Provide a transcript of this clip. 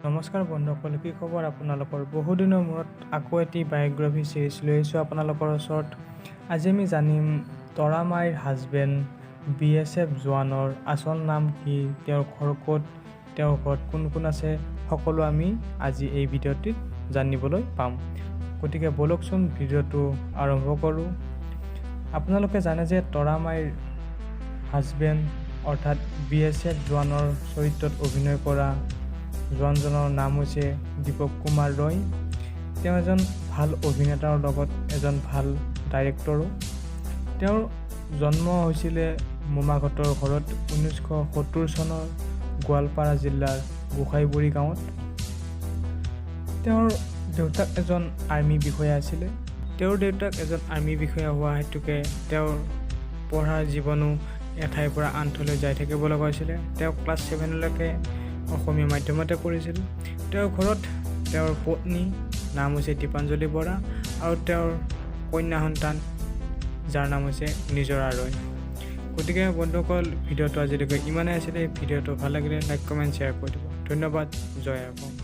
নমস্কাৰ বন্ধুসকল, কি খবৰ আপোনালোকৰ? বহুদিনৰ মূৰত আকৌ এটি বায়োগ্ৰাফি চিৰিজ লৈ আহিছোঁ আপোনালোকৰ ওচৰত। আজি আমি জানিম তৰামাইৰ হাজবেণ্ড BSF জোৱানৰ আচল নাম কি, তেওঁৰ ঘৰ ক'ত, তেওঁৰ ঘৰত কোন কোন আছে, সকলো আমি আজি এই ভিডিঅ'টিত জানিবলৈ পাম। গতিকে বলকচোন ভিডিঅ'টো আৰম্ভ কৰোঁ। আপোনালোকে জানে যে তৰামাইৰ হাজবেণ্ড অৰ্থাৎ BSF জোৱানৰ চৰিত্ৰত অভিনয় কৰা জোৱানজনৰ নাম হৈছে দীপক কুমাৰ ৰয়। তেওঁ এজন ভাল অভিনেতাৰ লগত এজন ভাল ডাইৰেক্টৰো। তেওঁৰ জন্ম হৈছিলে মোমাঘাটৰ ঘৰত 1970 চনৰ গোৱালপাৰা জিলাৰ গোসাইবুৰী গাঁৱত। তেওঁৰ দেউতাক এজন আৰ্মি বিষয়া আছিলে। তেওঁৰ দেউতাক এজন আৰ্মি বিষয়া হোৱা হেতুকে তেওঁৰ পঢ়াৰ জীৱনো এঠাইৰ পৰা আন ঠাইলৈ যাই থাকিব লগা হৈছিলে। তেওঁ ক্লাছ 7লৈকে অসমীয়া মাধ্যমতে পঢ়িছিল। তেওঁৰ ঘৰত তেওঁৰ পত্নী নাম হৈছে দীপাঞ্জলি বৰা আৰু তেওঁৰ কন্যা সন্তান যাৰ নাম হৈছে নিজৰা ৰয়। গতিকে বন্ধুসকল, ভিডিঅ'টো আজিলৈকে ইমানেই আছিলে। ভিডিঅ'টো ভাল লাগিলে লাইক কমেণ্ট শ্বেয়াৰ কৰি দিব। ধন্যবাদ। জয় অসম।